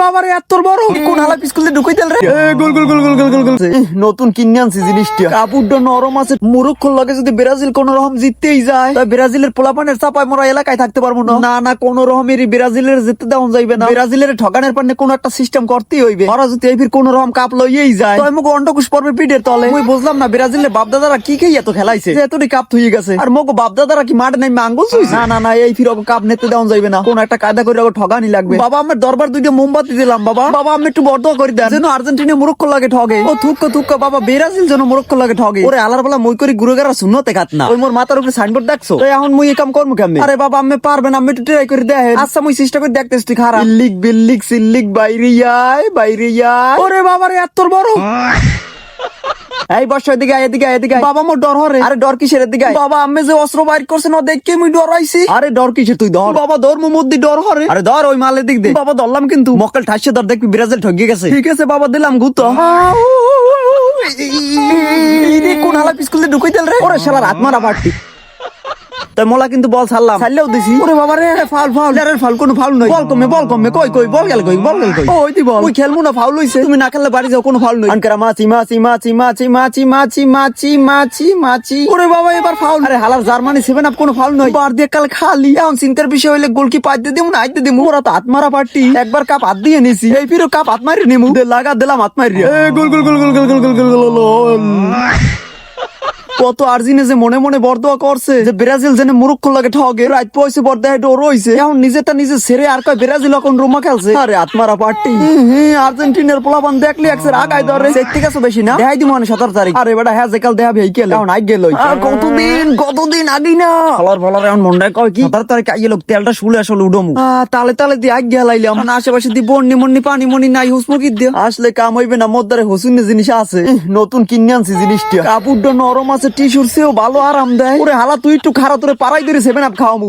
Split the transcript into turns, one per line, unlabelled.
বাবারে এত বড় কোন হালা স্কুলে ঢুকাই দিল রে গোল গোল গোল গোল গোল গোল গোল নতুন কিনে আনছি জিনিসটা কাপড়টা নরম আছে মুরুখ লাগে যদি ব্রাজিল কোন রকম জিততেই যায় তাই ব্রাজিলের পোলাপানের চাপায় মোরা এলাকায় থাকতে পারবো না না না কোন রকমেরই ব্রাজিলের জিততে দেওয়া যাইবে না ব্রাজিলের ঠগানের পান্নে কোন একটা সিস্টেম করতেই হইবে ওরা যদি এই কোন রকম কাপ লইয়েই যায় তো মুখ অন্ডকুশ পড়বে পিঠের তলে আমি বুঝলাম না ব্রাজিলের বাপদাদারা কি খেয়ে এত খেলাইছে এতটি কাপ থুয়ে গেছে আর মুখ বাপদাদারা কি মাঠে নাই আঙ্গুল ছুঁইছে না না না এই ফির কাপ নিতে দেওয়া যাইবে না কোন একটা কায়দা করে ঠগানি লাগবে বাবা আমার দরবার দুইটা মোমবাতি দিলাম বাবা বাবা আমি একটু বর্দোয়া করে দেন যেন আর্জেন্টিনা মুরুক্ষ লাগে ঠগে ও থুক্কা থুক্কা বাবা ব্রাজিল যেন মুরুক্ষ লাগে ঠগে ওরে আলার বেলা মই করি গুরুগারা শুনতে খাত না ওই মোর মাথার উপরে সাইনবোর্ড দেখছো তো এখন মুই এই কাম করবো কেমনে আরে বাবা আমি পারবেন আমি একটু ট্রাই করে দেখেন আচ্ছা মুই চেষ্টা করে দেখতেছি তুই খারাপ লিক বিল্লিক সিল্লিক বাইরে বাইরে ওরে বাবা রে এত বড় এই বর্ষ এদিকে এদিকে এদিকে বাবা মোর ডর হরে আরে ডর কিসের এদিকে বাবা আমি যে অস্ত্র বাইর করছে না দেখকে মুই ডরাইছি আরে ডর কিসের তুই ধর বাবা ধর মো মধ্যে ডর হরে আরে ধর ওই মালের দিক দে বাবা ধরলাম কিন্তু মক্কেল ঠাসে ধর দেখবি ব্রাজিল ঠকিয়ে গেছে ঠিক আছে বাবা দিলাম গুতো কোন হালা স্কুলে ঢুকাই দিল রে ওরে শালা রাত মারা পার্টি তাই মোলা কিন্তু বল ছাড়লাম ছাড়লেও দিছি ওরে বাবা রে ফাউল ফাউল আরে ফাউল কোনো ফাউল নয় বল কমে কই কই বল গেল কই ওই দি বল ওই খেলমু না ফাউল হইছে তুমি না খেললে বাড়ি যাও কোনো ফাউল নয় আনকারা মাছি মাছি মাছি মাছি মাছি মাছি মাছি মাছি মাছি ওরে বাবা এবার ফাউল আরে হালার জার্মানি 7 আপ কোনো ফাউল নয় বার দিয়ে কাল খালি এখন চিন্তার বিষয় হইলে গোল কি পাই দিয়ে দিমু না আইতে দিমু ওরা তো হাত মারা পার্টি একবার কাপ হাত দিয়ে নিছি এই ফিরো কাপ হাত মারি নিমু লাগা দিলাম হাত মারি গোল গোল গোল গোল গোল গোল গোল গোল কত আর্জিনে যে মনে মনে বরদোয়া করছে যে ব্রাজিল যেন মুরুক্ষ লাগে ঠগে রাত পয়সে বর্দা হেঁটে রইছে এখন নিজেরটা নিজে ছেড়ে আর কয় ব্রাজিল এখন রোমা খেলছে আরে আত্মারা পার্টি আর্জেন্টিনার পোলাপান দেখলি একসের আগায় ধরে দেখতে গেছো বেশি না দেখাই দিব মানে 17 তারিখ আরে বেটা হ্যাঁ যে কাল দেখাবি এই কেল এখন আই গেল কতদিন আগে না ফলার ফলার এখন মনটা কয় কি 17 তারিখ আইয়ে লোক তেলটা শুলে আসলে উডমু তালে তালে দিয়ে আগ গেলাইলাম আশেপাশে দি বন্নি মন্নি পানি মনি নাই হুসমুকি দিয়ে আসলে কাম হইবে না মদ্দারে হসুনে জিনিস আছে নতুন কিনে আনছি জিনিসটা কাপড়টা নরম আছে টিস্যুর চেয়েও ভালো আরাম দেয় ওরে হালা তুই একটু খারাপ তোরে পাড়াই ধরে 7 আপ খাওয়ামু